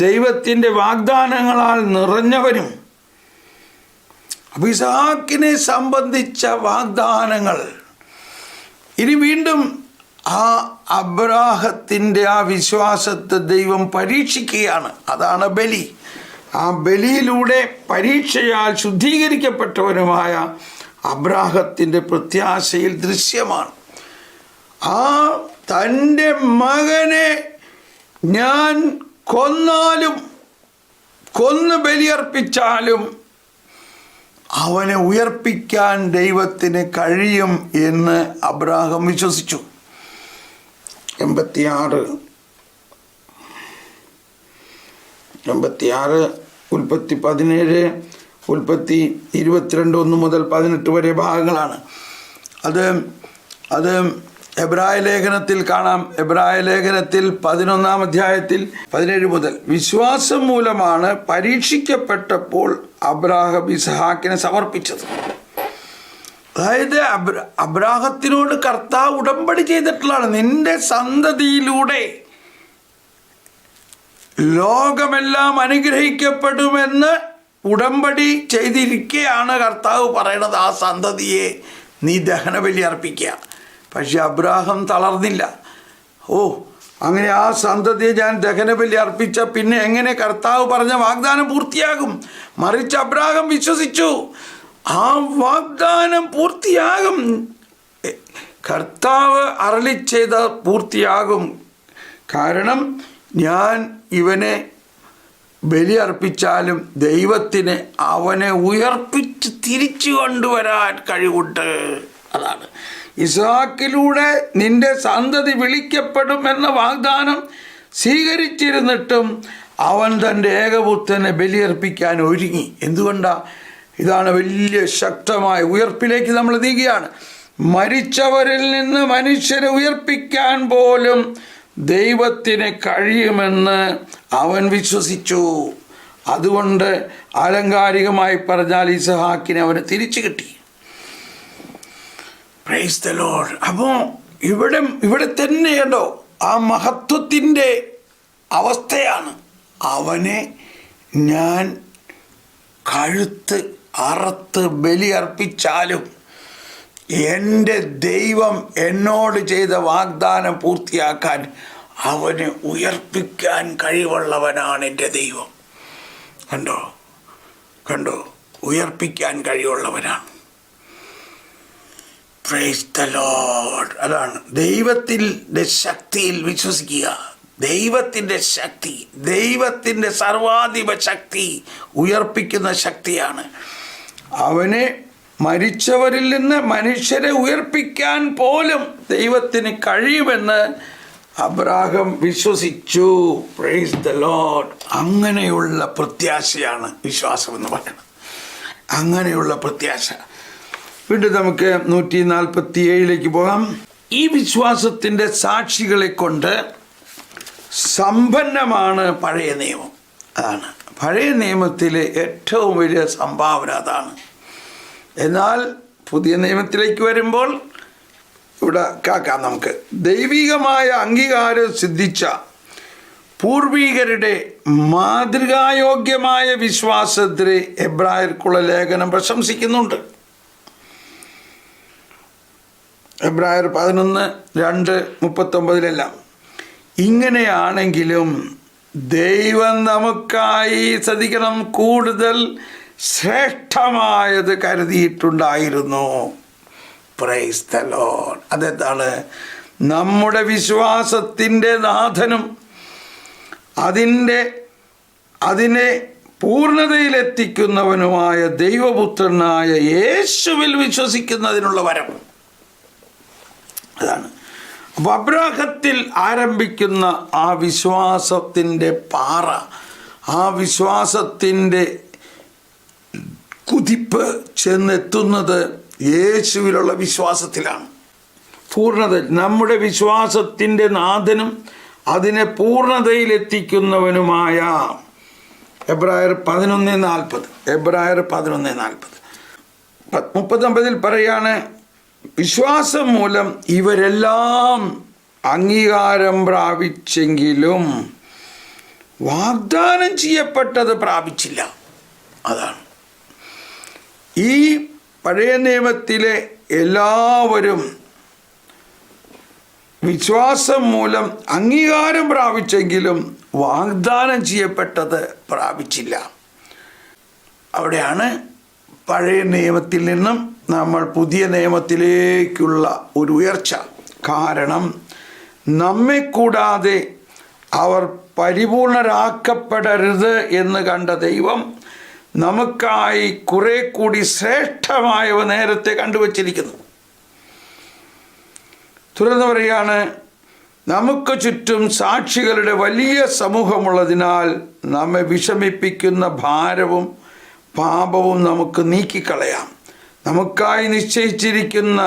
ദൈവത്തിൻ്റെ വാഗ്ദാനങ്ങളാൽ നിറഞ്ഞവനും. അപ്പോൾ ഇസഹാക്കിനെ സംബന്ധിച്ച വാഗ്ദാനങ്ങൾ ഇനി വീണ്ടും ആ അബ്രാഹത്തിൻ്റെ ആ വിശ്വാസത്തെ ദൈവം പരീക്ഷിക്കുകയാണ്. അതാണ് ബലി. ആ ബലിയിലൂടെ പരീക്ഷയാൽ ശുദ്ധീകരിക്കപ്പെട്ടവനുമായ അബ്രാഹത്തിൻ്റെ പ്രത്യാശയിൽ ദൃശ്യമാണ്. ആ തൻ്റെ മകനെ ഞാൻ കൊന്ന് ബലിയർപ്പിച്ചാലും അവനെ ഉയർപ്പിക്കാൻ ദൈവത്തിന് കഴിയും എന്ന് അബ്രാഹാം വിശ്വസിച്ചു. 86 ഉൽപ്പത്തി 17, ഉൽപ്പത്തി 22 1 മുതൽ 18 വരെ ഭാഗങ്ങളാണ്. അത് എബ്രായ ലേഖനത്തിൽ കാണാം. എബ്രായ ലേഖനത്തിൽ 11-ാം അധ്യായത്തിൽ 17 മുതൽ, വിശ്വാസം മൂലമാണ് പരീക്ഷിക്കപ്പെട്ടപ്പോൾ അബ്രാഹാം ഇസഹാക്കിനെ സമർപ്പിച്ചത്. അതായത് അബ്രാഹത്തിനോട് കർത്താവ് ഉടമ്പടി ചെയ്തിട്ടുള്ളതാണ്. നിന്റെ സന്തതിയിലൂടെ ലോകമെല്ലാം അനുഗ്രഹിക്കപ്പെടുമെന്ന് ഉടമ്പടി ചെയ്തിരിക്കുകയാണ് കർത്താവ് പറയണത്. ആ സന്തതിയെ നീ ദഹനബലി അർപ്പിക്കുക. പക്ഷെ അബ്രാഹാം തളർന്നില്ല. അങ്ങനെ ആ സന്തതിയെ ഞാൻ ദഹനബലി അർപ്പിച്ച പിന്നെ എങ്ങനെ കർത്താവ് പറഞ്ഞ വാഗ്ദാനം പൂർത്തിയാകും? മറിച്ച് അബ്രാഹാം വിശ്വസിച്ചു, ആ വാഗ്ദാനം പൂർത്തിയാകും. കർത്താവ് അരുളി ചെയ്ത പൂർത്തിയാകും. കാരണം ഞാൻ ഇവനെ ബലി അർപ്പിച്ചാലും ദൈവത്തിന് അവനെ ഉയർപ്പിച്ച് തിരിച്ചു കൊണ്ടുവരാൻ കഴിവുണ്ട്. അതാണ് ഇസ്ഹാക്കിലൂടെ നിന്റെ സന്തതി വിളിക്കപ്പെടും എന്ന വാഗ്ദാനം സ്വീകരിച്ചിരുന്നിട്ടും അവൻ തൻ്റെ ഏകപുത്രനെ ബലിയർപ്പിക്കാൻ ഒരുങ്ങി. എന്തുകൊണ്ടാണ്? ഇതാണ് വലിയ ശക്തമായ ഉയർപ്പിലേക്ക് നമ്മൾ നീങ്ങുകയാണ്. മരിച്ചവരിൽ നിന്ന് മനുഷ്യരെ ഉയർപ്പിക്കാൻ പോലും ദൈവത്തിന് കഴിയുമെന്ന് അവൻ വിശ്വസിച്ചു. അതുകൊണ്ട് ആലങ്കാരികമായി പറഞ്ഞാൽ ഇസഹാക്കിനെ അവന് തിരിച്ചു കിട്ടി. Price the Lord. അപ്പോൾ ഇവിടെ തന്നെ കണ്ടോ ആ മഹത്വത്തിൻ്റെ അവസ്ഥയാണ്. അവനെ ഞാൻ കഴുത്ത് അറുത്ത് ബലി അർപ്പിച്ചാലും എൻ്റെ ദൈവം എന്നോട് ചെയ്ത വാഗ്ദാനം പൂർത്തിയാക്കാൻ അവനെ ഉയർപ്പിക്കാൻ കഴിവുള്ളവനാണ് എൻ്റെ ദൈവം. കണ്ടോ ഉയർപ്പിക്കാൻ കഴിവുള്ളവനാണ്. Praise the Lord. അതാണ് ദൈവത്തിൻ്റെ ശക്തിയിൽ വിശ്വസിക്കുക. ദൈവത്തിൻ്റെ ശക്തി, ദൈവത്തിൻ്റെ സർവാധിപ ശക്തി ഉയർപ്പിക്കുന്ന ശക്തിയാണ്. അവനെ മരിച്ചവരിൽ നിന്ന് മനുഷ്യരെ ഉയർപ്പിക്കാൻ പോലും ദൈവത്തിന് കഴിയുമെന്ന് അബ്രാഹാം വിശ്വസിച്ചു. Price the Lord. അങ്ങനെയുള്ള പ്രത്യാശയാണ് വിശ്വാസം എന്ന് പറയുന്നത്. അങ്ങനെയുള്ള പ്രത്യാശ. വീണ്ടും നമുക്ക് 147 പോകാം. ഈ വിശ്വാസത്തിൻ്റെ സാക്ഷികളെ കൊണ്ട് സമ്പന്നമാണ് പഴയ നിയമം. അതാണ് പഴയ നിയമത്തിലെ ഏറ്റവും വലിയ സംഭാവന അതാണ്. എന്നാൽ പുതിയ നിയമത്തിലേക്ക് വരുമ്പോൾ ഇവിടെ കേൾക്കാം നമുക്ക്. ദൈവികമായ അംഗീകാരം സിദ്ധിച്ച പൂർവികരുടെ മാതൃകായോഗ്യമായ വിശ്വാസത്തെ എബ്രായർക്കുള്ള ലേഖനം പ്രശംസിക്കുന്നുണ്ട്. എബ്രായർ 11:2-39 ഇങ്ങനെയാണെങ്കിലും ദൈവം നമുക്കായി ശ്രദ്ധിക്കണം, കൂടുതൽ ശ്രേഷ്ഠമായത് കരുതിയിട്ടുണ്ടായിരുന്നു. Praise the Lord. അതെന്താണ്? നമ്മുടെ വിശ്വാസത്തിൻ്റെ നാഥനും അതിനെ പൂർണ്ണതയിലെത്തിക്കുന്നവനുമായ ദൈവപുത്രനായ യേശുവിൽ വിശ്വസിക്കുന്നതിനുള്ള വരം. അതാണ്. അപ്പോൾ അബ്രാഹത്തിൽ ആരംഭിക്കുന്ന ആ വിശ്വാസത്തിൻ്റെ പാറ, ആ വിശ്വാസത്തിൻ്റെ കുതിപ്പ് ചെന്നെത്തുന്നത് യേശുവിലുള്ള വിശ്വാസത്തിലാണ്. പൂർണ്ണത. നമ്മുടെ വിശ്വാസത്തിൻ്റെ നാഥനും അതിനെ പൂർണ്ണതയിലെത്തിക്കുന്നവനുമായ എബ്രായർ 11:40. എബ്രായർ 11:40. 39 പറയാണ്, വിശ്വാസം മൂലം ഇവരെല്ലാം അംഗീകാരം പ്രാപിച്ചെങ്കിലും വാഗ്ദാനം ചെയ്യപ്പെട്ടത് പ്രാപിച്ചില്ല. അതാണ് ഈ പഴയ നിയമത്തിലെ എല്ലാവരും വിശ്വാസം മൂലം അംഗീകാരം പ്രാപിച്ചെങ്കിലും വാഗ്ദാനം ചെയ്യപ്പെട്ടത് പ്രാപിച്ചില്ല. അവിടെയാണ് പഴയ നിയമത്തിൽ നിന്നും നമ്മൾ പുതിയ നിയമത്തിലേക്കുള്ള ഒരു ഉയർച്ച. കാരണം നമ്മെ കൂടാതെ അവർ പരിപൂർണരാക്കപ്പെടരുത് എന്ന് കണ്ട ദൈവം നമുക്കായി കുറെ കൂടി ശ്രേഷ്ഠമായവ നേരത്തെ കണ്ടുവച്ചിരിക്കുന്നു. തുറന്നു പറയാണ്, നമുക്ക് ചുറ്റും സാക്ഷികളുടെ വലിയ സമൂഹമുള്ളതിനാൽ നമ്മെ വിഷമിപ്പിക്കുന്ന ഭാരവും പാപവും നമുക്ക് നീക്കിക്കളയാം. നമുക്കായി നിശ്ചയിച്ചിരിക്കുന്ന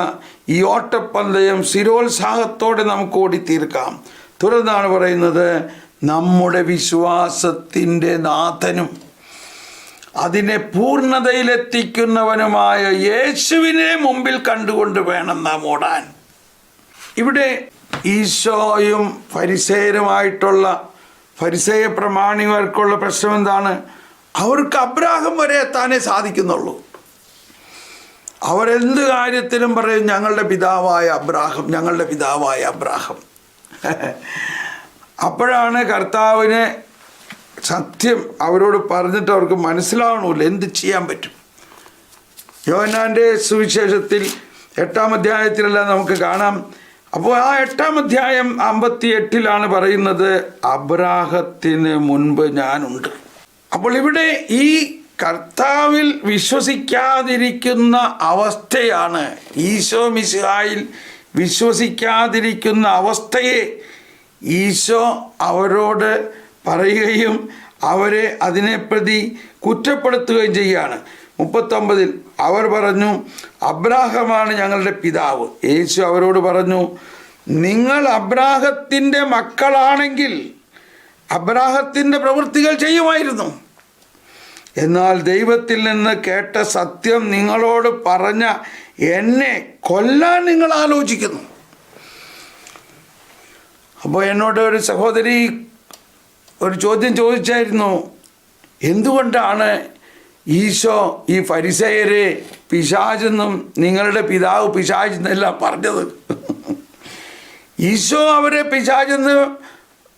ഈ ഓട്ടപ്പന്തയം സ്ഥിരോത്സാഹത്തോടെ നമുക്ക് ഓടിത്തീർക്കാം. തുടർന്നാണ് പറയുന്നത്, നമ്മുടെ വിശ്വാസത്തിൻ്റെ നാഥനും അതിനെ പൂർണ്ണതയിലെത്തിക്കുന്നവനുമായ യേശുവിനെ മുമ്പിൽ കണ്ടുകൊണ്ട് വേണം നാം ഓടാൻ. ഇവിടെ ഈശോയും ഫരിസേയ പ്രമാണികർക്കുള്ള പ്രശ്നം എന്താണ്? അവർക്ക് അബ്രാഹാം വരെ എത്താനേ സാധിക്കുന്നുള്ളൂ. അവരെന്ത് കാര്യത്തിലും പറയും, ഞങ്ങളുടെ പിതാവായ അബ്രാഹാം, ഞങ്ങളുടെ പിതാവായ അബ്രാഹാം. അപ്പോഴാണ് കർത്താവിനെ സത്യം അവരോട് പറഞ്ഞിട്ട് അവർക്ക് മനസ്സിലാവണമില്ല, എന്ത് ചെയ്യാൻ പറ്റും. യോഹന്നാൻ്റെ സുവിശേഷത്തിൽ 8-ാം അധ്യായത്തിലെല്ലാം നമുക്ക് കാണാം. അപ്പോൾ ആ 8-ാം അധ്യായം 58 പറയുന്നത്, അബ്രാഹത്തിന് മുൻപ് ഞാനുണ്ട്. അപ്പോൾ ഇവിടെ ഈ കർത്താവിൽ വിശ്വസിക്കാതിരിക്കുന്ന അവസ്ഥയാണ്, ഈശോ മിശിഹായിൽ വിശ്വസിക്കാതിരിക്കുന്ന അവസ്ഥയെ ഈശോ അവരോട് പറയുകയും അവരെ അതിനെപ്രതി കുറ്റപ്പെടുത്തുകയും ചെയ്യുകയാണ്. 39 അവർ പറഞ്ഞു, അബ്രാഹമാണ് ഞങ്ങളുടെ പിതാവ്. യേശു അവരോട് പറഞ്ഞു, നിങ്ങൾ അബ്രാഹത്തിൻ്റെ മക്കളാണെങ്കിൽ അബ്രാഹത്തിൻ്റെ പ്രവൃത്തികൾ ചെയ്യുമായിരുന്നു. എന്നാൽ ദൈവത്തിൽ നിന്ന് കേട്ട സത്യം നിങ്ങളോട് പറഞ്ഞ എന്നെ കൊല്ലാൻ നിങ്ങൾ ആലോചിക്കുന്നു. അപ്പോൾ എന്നോട് ഒരു സഹോദരി ഒരു ചോദ്യം ചോദിച്ചായിരുന്നു, എന്തുകൊണ്ടാണ് ഈശോ ഈ ഫരിസേയരെ പിശാചെന്നും നിങ്ങളുടെ പിതാവ് പിശാചെന്നെല്ലാം പറഞ്ഞത്? ഈശോ അവരെ പിശാചെന്ന്,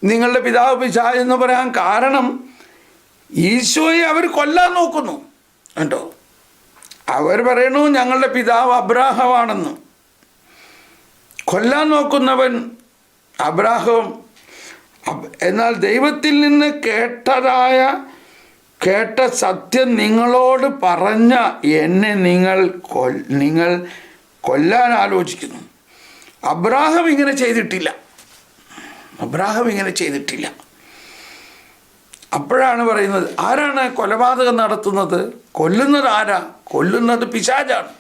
നിങ്ങളുടെ പിതാവ് പിശാചെന്ന് പറയാൻ കാരണം ഈശോയെ അവർ കൊല്ലാൻ നോക്കുന്നു കേട്ടോ. അവർ പറയണു ഞങ്ങളുടെ പിതാവ് അബ്രാഹമാണെന്ന്. കൊല്ലാൻ നോക്കുന്നവൻ അബ്രാഹം. എന്നാൽ ദൈവത്തിൽ നിന്ന് കേട്ട സത്യം നിങ്ങളോട് പറഞ്ഞ എന്നെ നിങ്ങൾ കൊല്ലാൻ ആലോചിക്കുന്നു. അബ്രാഹം ഇങ്ങനെ ചെയ്തിട്ടില്ല. അപ്പോഴാണ് പറയുന്നത്, ആരാണ് കൊലപാതകം നടത്തുന്നത്? കൊല്ലുന്നത് ആരാ? കൊല്ലുന്നത് പിശാചാണ്.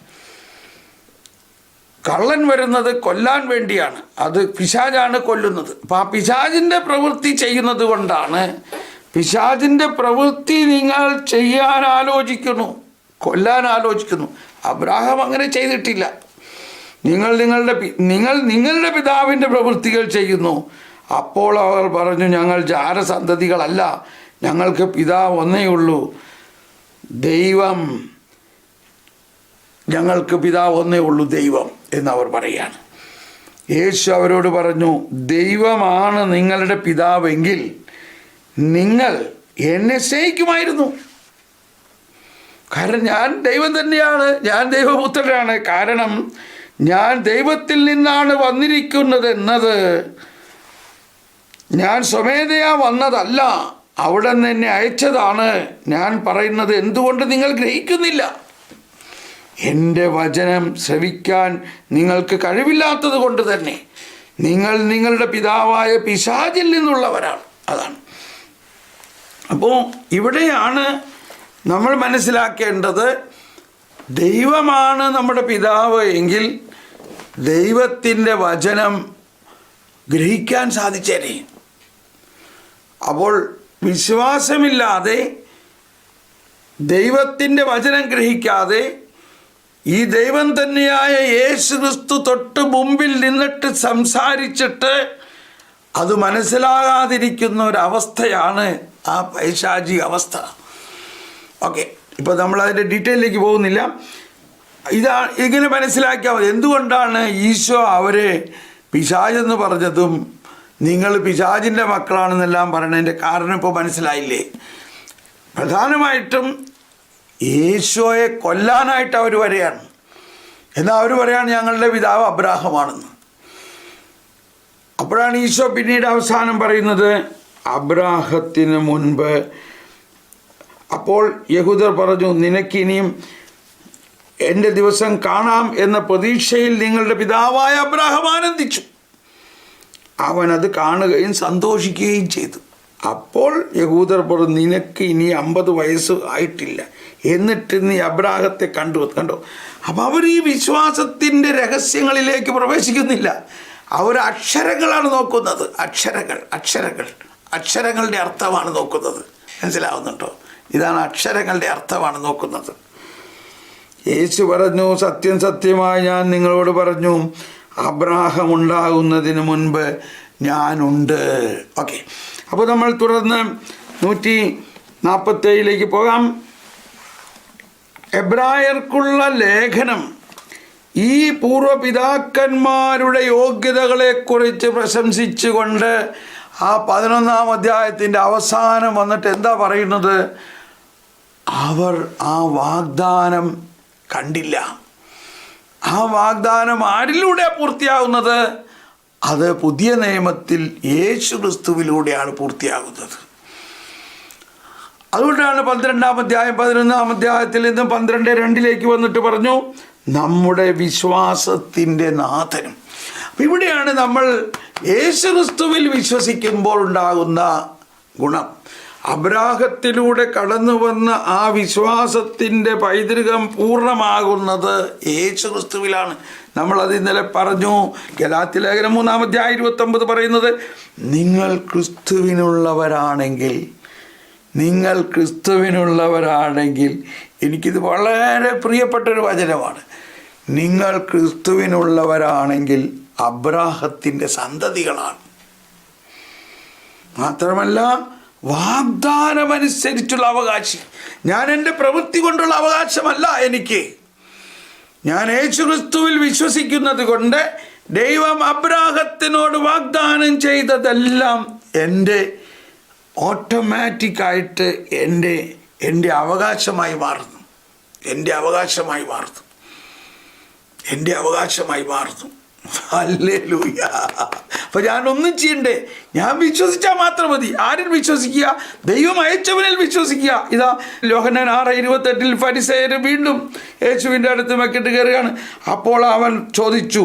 കള്ളൻ വരുന്നത് കൊല്ലാൻ വേണ്ടിയാണ്, അത് പിശാചാണ് കൊല്ലുന്നത്. അപ്പം ആ പിശാചിൻ്റെ പ്രവൃത്തി ചെയ്യുന്നത് കൊണ്ടാണ്, പിശാചിൻ്റെ പ്രവൃത്തി നിങ്ങൾ ചെയ്യാൻ ആലോചിക്കുന്നു, കൊല്ലാൻ ആലോചിക്കുന്നു. അബ്രാഹാം അങ്ങനെ ചെയ്തിട്ടില്ല. നിങ്ങൾ നിങ്ങളുടെ പിതാവിൻ്റെ പ്രവൃത്തികൾ ചെയ്യുന്നു. അപ്പോൾ അവർ പറഞ്ഞു, ഞങ്ങൾ ജാരസന്തതികളല്ല, ഞങ്ങൾക്ക് പിതാവ് ഒന്നേ ഉള്ളൂ, ദൈവം. ഞങ്ങൾക്ക് പിതാവ് ഒന്നേ ഉള്ളൂ, ദൈവം എന്നവർ പറയുകയാണ്. യേശു അവരോട് പറഞ്ഞു, ദൈവമാണ് നിങ്ങളുടെ പിതാവെങ്കിൽ നിങ്ങൾ എന്നെ സ്നേഹിക്കുമായിരുന്നു. കാരണം ഞാൻ ദൈവം തന്നെയാണ്, ഞാൻ ദൈവപുത്രനാണ്. കാരണം ഞാൻ ദൈവത്തിൽ നിന്നാണ് വന്നിരിക്കുന്നത് എന്നത് ഞാൻ സ്വമേധയാ വന്നതല്ല, അവിടെ നിന്ന് എന്നെ അയച്ചതാണ് ഞാൻ പറയുന്നത്. എന്തുകൊണ്ട് നിങ്ങൾ ഗ്രഹിക്കുന്നില്ല? എൻ്റെ വചനം ശ്രവിക്കാൻ നിങ്ങൾക്ക് കഴിവില്ലാത്തത് കൊണ്ട് തന്നെ. നിങ്ങൾ നിങ്ങളുടെ പിതാവായ പിശാചിൽ നിന്നുള്ളവരാണ്. അതാണ്. അപ്പോൾ ഇവിടെയാണ് നമ്മൾ മനസ്സിലാക്കേണ്ടത്, ദൈവമാണ് നമ്മുടെ പിതാവ് എങ്കിൽ ദൈവത്തിൻ്റെ വചനം ഗ്രഹിക്കാൻ സാധിച്ചേനെ. അപ്പോൾ വിശ്വാസമില്ലാതെ, ദൈവത്തിൻ്റെ വചനം ഗ്രഹിക്കാതെ, ഈ ദൈവം തന്നെയായ യേശു ക്രിസ്തു തൊട്ട് മുമ്പിൽ നിന്നിട്ട് സംസാരിച്ചിട്ട് അത് മനസ്സിലാകാതിരിക്കുന്ന ഒരവസ്ഥയാണ് ആ പൈശാചിക അവസ്ഥ. ഓക്കെ, ഇപ്പോൾ നമ്മളതിൻ്റെ ഡീറ്റെയിലേക്ക് പോകുന്നില്ല. ഇങ്ങനെ മനസ്സിലാക്കിയാൽ മതി. എന്തുകൊണ്ടാണ് ഈശോ അവരെ പിശാചെന്ന് പറഞ്ഞതും നിങ്ങൾ പിശാചിൻ്റെ മക്കളാണെന്നെല്ലാം പറയണതിൻ്റെ കാരണം ഇപ്പോൾ മനസ്സിലായില്ലേ? പ്രധാനമായിട്ടും ഈശോയെ കൊല്ലാനായിട്ട് അവർ വരികയാണ്. എന്നാൽ അവർ പറയാണ് ഞങ്ങളുടെ പിതാവ് അബ്രാഹമാണെന്ന്. അപ്പോഴാണ് ഈശോ പിന്നീട് അവസാനം പറയുന്നത്, അബ്രാഹത്തിന് മുൻപ്. അപ്പോൾ യഹൂദർ പറഞ്ഞു, നിനക്കിനിയും എൻ്റെ ദിവസം കാണാം എന്ന പ്രതീക്ഷയിൽ നിങ്ങളുടെ പിതാവായ അബ്രാഹാം ആനന്ദിച്ചു. അവൻ അത് കാണുകയും സന്തോഷിക്കുകയും ചെയ്തു. അപ്പോൾ യഹൂദർ പറഞ്ഞു, നിനക്ക് ഇനി 50 വയസ്സ് ആയിട്ടില്ല, എന്നിട്ട് നീ അബ്രാഹത്തെ കണ്ടോ. അപ്പം അവർ ഈ വിശ്വാസത്തിൻ്റെ രഹസ്യങ്ങളിലേക്ക് പ്രവേശിക്കുന്നില്ല. അവർ അക്ഷരങ്ങളാണ് നോക്കുന്നത്. അക്ഷരങ്ങളുടെ അർത്ഥമാണ് നോക്കുന്നത്. മനസ്സിലാവുന്നുണ്ടോ? ഇതാണ് അക്ഷരങ്ങളുടെ അർത്ഥമാണ് നോക്കുന്നത്. യേശു പറഞ്ഞു, സത്യം സത്യമായി ഞാൻ നിങ്ങളോട് പറഞ്ഞു, അബ്രാഹം ഉണ്ടാകുന്നതിന് മുൻപ് ഞാനുണ്ട്. ഓക്കെ, അപ്പോൾ നമ്മൾ തുടർന്ന് 147 പോകാം. എബ്രായർക്കുള്ള ലേഖനം ഈ പൂർവ്വപിതാക്കന്മാരുടെ യോഗ്യതകളെക്കുറിച്ച് പ്രശംസിച്ചുകൊണ്ട് ആ 11-ാം അധ്യായത്തിൻ്റെ അവസാനം വന്നിട്ട് എന്താ പറയുന്നത്? അവർ ആ വാഗ്ദാനം കണ്ടില്ല. ആ വാഗ്ദാനം ആരിലൂടെ പൂർത്തിയാകുന്നത്? അത് പുതിയ നിയമത്തിൽ യേശു ക്രിസ്തുവിലൂടെയാണ് പൂർത്തിയാകുന്നത്. അതുകൊണ്ടാണ് 12-ാം അധ്യായം 11-ാം അധ്യായത്തിൽ നിന്ന് 12:2 വന്നിട്ട് പറഞ്ഞു, നമ്മുടെ വിശ്വാസത്തിൻ്റെ നാഥനും. അപ്പം ഇവിടെയാണ് നമ്മൾ യേശു ക്രിസ്തുവിൽ വിശ്വസിക്കുമ്പോൾ ഉണ്ടാകുന്ന ഗുണം. അബ്രാഹത്തിലൂടെ കടന്നു വന്ന ആ വിശ്വാസത്തിൻ്റെ പൈതൃകം പൂർണ്ണമാകുന്നത് യേശു ക്രിസ്തുവിലാണ്. നമ്മളത് ഇന്നലെ പറഞ്ഞു. ഗലാത്യ ലേഖനം 3-ാം അധ്യായം 29 പറയുന്നത്, നിങ്ങൾ ക്രിസ്തുവിനുള്ളവരാണെങ്കിൽ, എനിക്കിത് വളരെ പ്രിയപ്പെട്ടൊരു വചനമാണ്. നിങ്ങൾ ക്രിസ്തുവിനുള്ളവരാണെങ്കിൽ അബ്രാഹത്തിൻ്റെ സന്തതികളാണ്. മാത്രമല്ല വാഗ്ദാനമനുസരിച്ചുള്ള അവകാശി. ഞാൻ എൻ്റെ പ്രവൃത്തി കൊണ്ടുള്ള അവകാശമല്ല എനിക്ക്. ഞാൻ യേശുക്രിസ്തുവിൽ വിശ്വസിക്കുന്നത് കൊണ്ട് ദൈവം അബ്രാഹത്തിനോട് വാഗ്ദാനം ചെയ്തതെല്ലാം എൻ്റെ ഓട്ടോമാറ്റിക്കായിട്ട് എൻ്റെ അവകാശമായി മാറുന്നു. എൻ്റെ അവകാശമായി മാറുന്നു. ഹല്ലേലൂയ. അപ്പൊ ഞാനൊന്നും ചെയ്യണ്ടേ, ഞാൻ വിശ്വസിച്ചാൽ മാത്രം മതി. ആരിൽ വിശ്വസിക്കുക? ദൈവം അയച്ചവനിൽ വിശ്വസിക്കുക. ഇതാ യോഹന്നാൻ 6:28 ഫരിസേയർ വീണ്ടും യേശുവിൻ്റെ അടുത്ത് മെക്കിട്ട് കയറുകയാണ്. അപ്പോൾ അവൻ ചോദിച്ചു,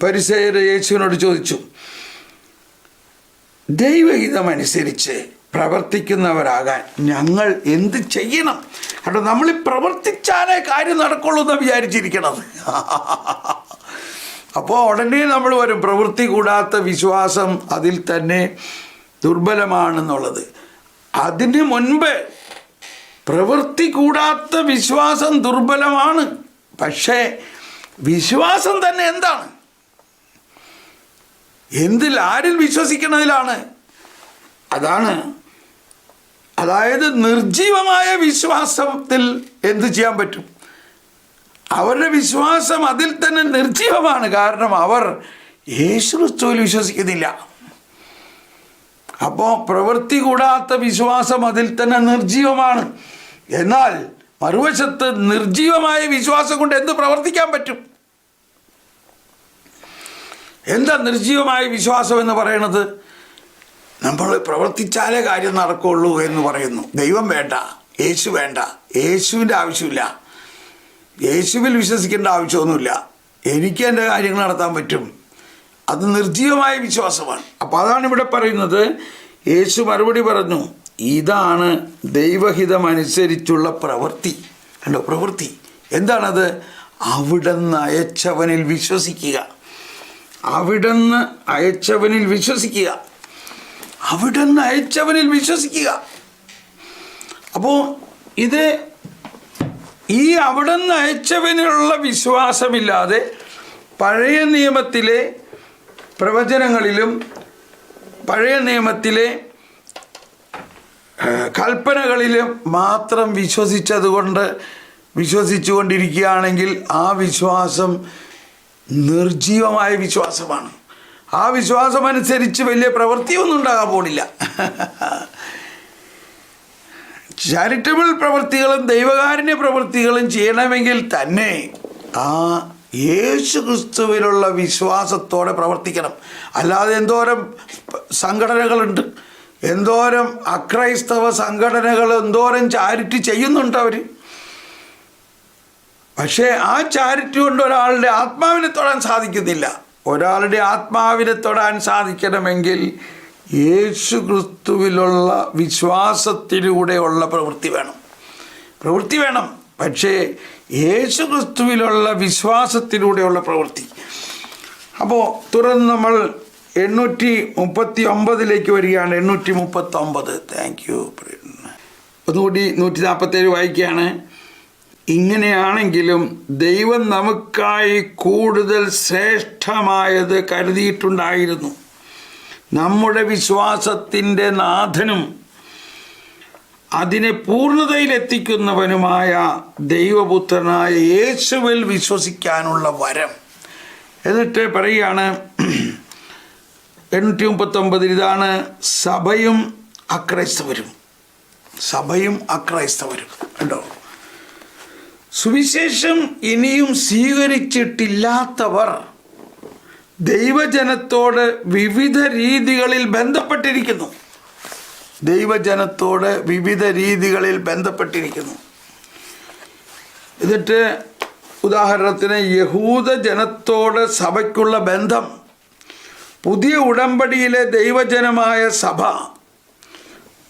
ഫരിസേയർ യേശുവിനോട് ചോദിച്ചു, ദൈവഹിതമനുസരിച്ച് പ്രവർത്തിക്കുന്നവരാകാൻ ഞങ്ങൾ എന്ത് ചെയ്യണം? കാരണം നമ്മൾ പ്രവർത്തിച്ചാലേ കാര്യം നടക്കുള്ളൂ എന്ന് വിചാരിച്ചിരിക്കണത്. അപ്പോൾ ഉടനെ നമ്മൾ വരും, പ്രവൃത്തി കൂടാത്ത വിശ്വാസം അതിൽ തന്നെ ദുർബലമാണെന്നുള്ളത്. അതിന് മുൻപ് പ്രവൃത്തി കൂടാത്ത വിശ്വാസം ദുർബലമാണ്. പക്ഷേ വിശ്വാസം തന്നെ എന്താണ്? ആരിൽ വിശ്വസിക്കുന്നതിലാണ്. അതായത് നിർജീവമായ വിശ്വാസത്തിൽ എന്ത് ചെയ്യാൻ പറ്റും? അവരുടെ വിശ്വാസം അതിൽ തന്നെ നിർജീവമാണ്. കാരണം അവർ യേശുക്രിസ്തുവിൽ വിശ്വസിക്കുന്നില്ല. അപ്പോൾ പ്രവൃത്തി കൂടാത്ത വിശ്വാസം അതിൽ തന്നെ നിർജീവമാണ്. എന്നാൽ മറുവശത്ത് നിർജീവമായ വിശ്വാസം കൊണ്ട് എന്ത് പ്രവർത്തിക്കാൻ പറ്റും? എന്താ നിർജീവമായ വിശ്വാസം എന്ന് പറയുന്നത്? നമ്മൾ പ്രവർത്തിച്ചാലേ കാര്യം നടക്കുള്ളൂ എന്ന് പറയുന്നു. ദൈവം വേണ്ട, യേശു വേണ്ട, യേശുവിൻ്റെ ആവശ്യമില്ല, യേശുവിൽ വിശ്വസിക്കേണ്ട ആവശ്യമൊന്നുമില്ല, എനിക്ക് എൻ്റെ കാര്യങ്ങൾ നടത്താൻ പറ്റും. അത് നിർജീവമായ വിശ്വാസമാണ്. അപ്പോൾ അതാണ് ഇവിടെ പറയുന്നത്. യേശു മറുപടി പറഞ്ഞു, ഇതാണ് ദൈവഹിതമനുസരിച്ചുള്ള പ്രവൃത്തി. കണ്ടോ, പ്രവൃത്തി എന്താണത്? അവിടുന്ന് അയച്ചവനിൽ വിശ്വസിക്കുക. അവിടുന്ന് അയച്ചവനിൽ വിശ്വസിക്കുക. അപ്പോൾ ഈ അവിടുന്ന് അയച്ചവനുള്ള വിശ്വാസമില്ലാതെ പഴയ നിയമത്തിലെ പ്രവചനങ്ങളിലും പഴയ നിയമത്തിലെ കൽപ്പനകളിലും മാത്രം വിശ്വസിച്ചുകൊണ്ടിരിക്കുകയാണെങ്കിൽ ആ വിശ്വാസം നിർജീവമായ വിശ്വാസമാണ്. ആ വിശ്വാസം അനുസരിച്ച് വലിയ പ്രവൃത്തിയൊന്നും ഉണ്ടാകാൻ പോണില്ല. ചാരിറ്റബിൾ പ്രവൃത്തികളും ദൈവകാരുണ്യ പ്രവൃത്തികളും ചെയ്യണമെങ്കിൽ തന്നെ ആ യേശുക്രിസ്തുവിലുള്ള വിശ്വാസത്തോടെ പ്രവർത്തിക്കണം. അല്ലാതെ എന്തോരം സംഘടനകളുണ്ട്, എന്തോരം അക്രൈസ്തവ സംഘടനകൾ എന്തോരം ചാരിറ്റി ചെയ്യുന്നുണ്ട് അവർ. പക്ഷേ ആ ചാരിറ്റി കൊണ്ട് ഒരാളുടെ ആത്മാവിനെ തൊടാൻ സാധിക്കുന്നില്ല. ഒരാളുടെ ആത്മാവിനെ തൊടാൻ സാധിക്കണമെങ്കിൽ യേശുക്രിസ്തുവിലുള്ള വിശ്വാസത്തിലൂടെയുള്ള പ്രവൃത്തി വേണം. പക്ഷേ യേശുക്രിസ്തുവിലുള്ള വിശ്വാസത്തിലൂടെയുള്ള പ്രവൃത്തി. അപ്പോൾ തുടർന്ന് നമ്മൾ 839 വരികയാണ്. 839. Thank you. ഒന്നുകൂടി 147 വായിക്കുകയാണ്. ഇങ്ങനെയാണെങ്കിലും ദൈവം നമുക്കായി കൂടുതൽ ശ്രേഷ്ഠമായത് കരുതിയിട്ടുണ്ടായിരുന്നു. നമ്മുടെ വിശ്വാസത്തിൻ്റെ നാഥനും അതിനെ പൂർണ്ണതയിലെത്തിക്കുന്നവനുമായ ദൈവപുത്രനായ യേശുവിൽ വിശ്വസിക്കാനുള്ള വരം. എന്നിട്ട് പറയുകയാണ് 839, ഇതാണ് സഭയും അക്രൈസ്തവരും. കണ്ടോ, സുവിശേഷം ഇനിയും സ്വീകരിച്ചിട്ടില്ലാത്തവർ ദൈവജനത്തോട് വിവിധ രീതികളിൽ ബന്ധപ്പെട്ടിരിക്കുന്നു. എന്നിട്ട് ഉദാഹരണത്തിന് യഹൂദ ജനത്തോട് സഭയ്ക്കുള്ള ബന്ധം, പുതിയ ഉടമ്പടിയിലെ ദൈവജനമായ സഭ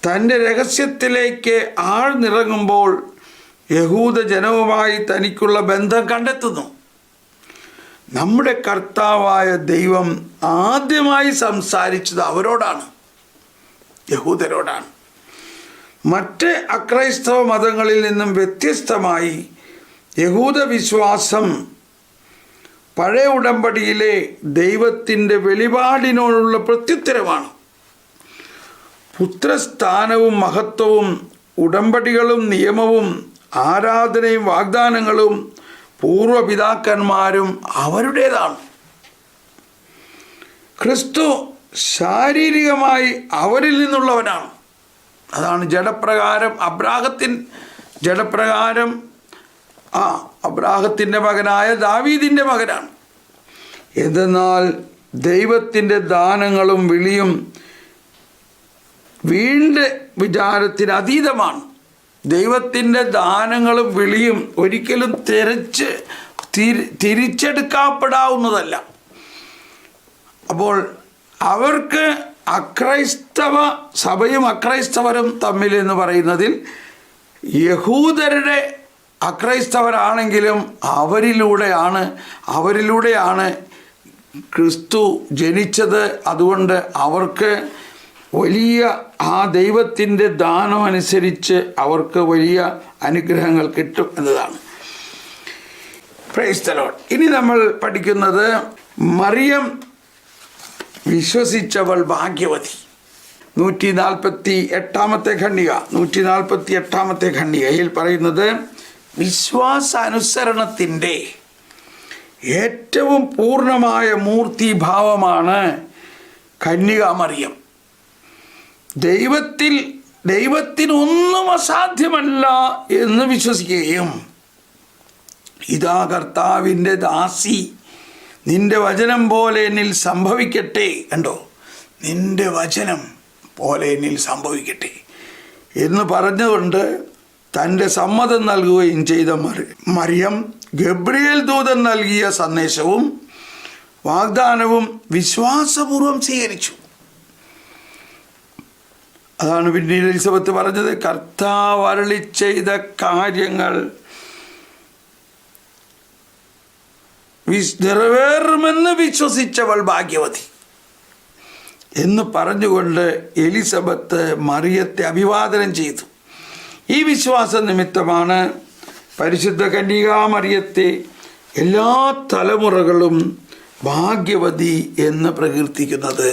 തൻ്റെ രഹസ്യത്തിലേക്ക് ആഴ്ന്നിറങ്ങുമ്പോൾ യഹൂദ ജനവുമായി തനിക്കുള്ള ബന്ധം കണ്ടെത്തുന്നു. നമ്മുടെ കർത്താവായ ദൈവം ആദ്യമായി സംസാരിച്ചത് അവരോടാണ്, യഹൂദരോടാണ്. മറ്റ് അക്രൈസ്തവ മതങ്ങളിൽ നിന്നും വ്യത്യസ്തമായി യഹൂദ വിശ്വാസം പഴയ ഉടമ്പടിയിലെ ദൈവത്തിൻ്റെ വെളിപാടിനോടുള്ള പ്രത്യുത്തരമാണ്. പുത്രസ്ഥാനവും മഹത്വവും ഉടമ്പടികളും നിയമവും ആരാധനയും വാഗ്ദാനങ്ങളും പൂർവപിതാക്കന്മാരും അവരുടേതാണ്. ക്രിസ്തു ശാരീരികമായി അവരിൽ നിന്നുള്ളവനാണ്. അതാണ് ജഡപ്രകാരം അബ്രാഹത്തിൻ്റെ മകനായ ദാവീദിൻ്റെ മകനാണ്. എന്തെന്നാൽ ദൈവത്തിൻ്റെ ദാനങ്ങളും വിളിയും വീണ്ടും വിചാരത്തിന് അതീതമാണ്. ദൈവത്തിൻ്റെ ദാനങ്ങളും വിളിയും ഒരിക്കലും തിരിച്ചെടുക്കപ്പെടാവുന്നതല്ല. അപ്പോൾ അവർക്ക് അക്രൈസ്തവ സഭയും അക്രൈസ്തവരും തമ്മിൽ എന്ന് പറയുന്നതിൽ യഹൂദരുടെ അക്രൈസ്തവരാണെങ്കിലും അവരിലൂടെയാണ് ക്രിസ്തു ജനിച്ചത്. അതുകൊണ്ട് അവർക്ക് വലിയ ആ ദൈവത്തിൻ്റെ ദാനം അനുസരിച്ച് അവർക്ക് വലിയ അനുഗ്രഹങ്ങൾ കിട്ടും എന്നതാണ്. Praise the Lord. ഇനി നമ്മൾ പഠിക്കുന്നത് മറിയം വിശ്വസിച്ചവൾ ഭാഗ്യവതി. 148 ഖണ്ഡികയിൽ പറയുന്നത് വിശ്വാസാനുസരണത്തിൻ്റെ ഏറ്റവും പൂർണ്ണമായ മൂർത്തിഭാവമാണ് കന്യകാമറിയം. ദൈവത്തിനൊന്നും അസാധ്യമല്ല എന്ന് വിശ്വസിക്കുകയും ഇതാ കർത്താവിൻ്റെ ദാസി, നിന്റെ വചനം പോലെ എന്നിൽ സംഭവിക്കട്ടെ. കണ്ടോ, നിന്റെ വചനം പോലെ എന്നിൽ സംഭവിക്കട്ടെ എന്ന് പറഞ്ഞുകൊണ്ട് തൻ്റെ സമ്മതം നൽകുകയും ചെയ്ത മറിയം ഗബ്രിയേൽ ദൂതൻ നൽകിയ സന്ദേശവും വാഗ്ദാനവും വിശ്വാസപൂർവം സ്വീകരിച്ചു. അതാണ് പിന്നീട് എലിസബത്ത് പറഞ്ഞത്, കർത്താവ് അരുളി ചെയ്ത കാര്യങ്ങൾ നിറവേറുമെന്ന് വിശ്വസിച്ചവൾ ഭാഗ്യവതി എന്ന് പറഞ്ഞുകൊണ്ട് എലിസബത്ത് മറിയത്തെ അഭിവാദനം ചെയ്തു. ഈ വിശ്വാസ നിമിത്തമാണ് പരിശുദ്ധ കന്യകാമറിയത്തെ എല്ലാ തലമുറകളും ഭാഗ്യവതി എന്ന് പ്രകീർത്തിക്കുന്നത്.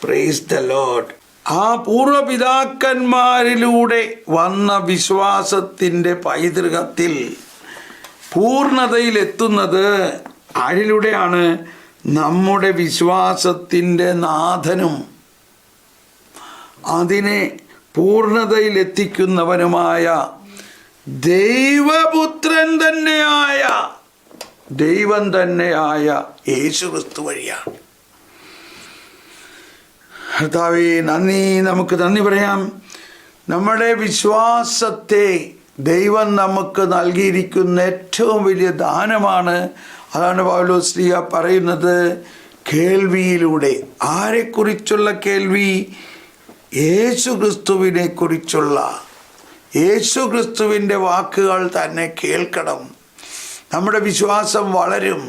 Price the Lord. ആ പൂർവപിതാക്കന്മാരിലൂടെ വന്ന വിശ്വാസത്തിൻ്റെ പൈതൃകത്തിൽ പൂർണ്ണതയിലെത്തുന്നത് ആരിലൂടെയാണ്? നമ്മുടെ വിശ്വാസത്തിൻ്റെ നാഥനും അതിനെ പൂർണ്ണതയിലെത്തിക്കുന്നവനുമായ ദൈവപുത്രൻ തന്നെയായ ദൈവം തന്നെയായ യേശുക്രിസ്തു വഴിയാണ്. കർത്താവേ, നമുക്ക് നന്ദി പറയാം. നമ്മുടെ വിശ്വാസത്തെ ദൈവം നമുക്ക് നൽകിയിരിക്കുന്ന ഏറ്റവും വലിയ ദാനമാണ്. അതാണ് പൗലോസ്ലീഹ പറയുന്നത്, കേൾവിയിലൂടെ. ആരെക്കുറിച്ചുള്ള കേൾവി? യേശുക്രിസ്തുവിനെ കുറിച്ചുള്ള. യേശുക്രിസ്തുവിൻ്റെ വാക്കുകൾ തന്നെ കേൾക്കണം. നമ്മുടെ വിശ്വാസം വളരും.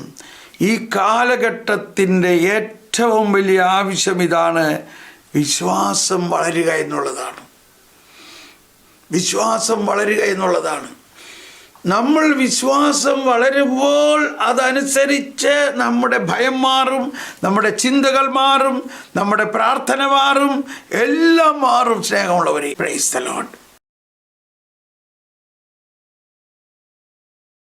ഈ കാലഘട്ടത്തിൻ്റെ ഏറ്റവും വലിയ ആവശ്യം ഇതാണ്, വിശ്വാസം വളരുക എന്നുള്ളതാണ്. വിശ്വാസം വളരുക എന്നുള്ളതാണ്. നമ്മൾ വിശ്വാസം വളരുമ്പോൾ അതനുസരിച്ച് നമ്മുടെ ഭയം മാറും, നമ്മുടെ ചിന്തകൾ മാറും, നമ്മുടെ പ്രാർത്ഥന മാറും, എല്ലാം മാറും. സ്നേഹമുള്ളവരെ, പ്രൈസ് ദി ലോർഡ്.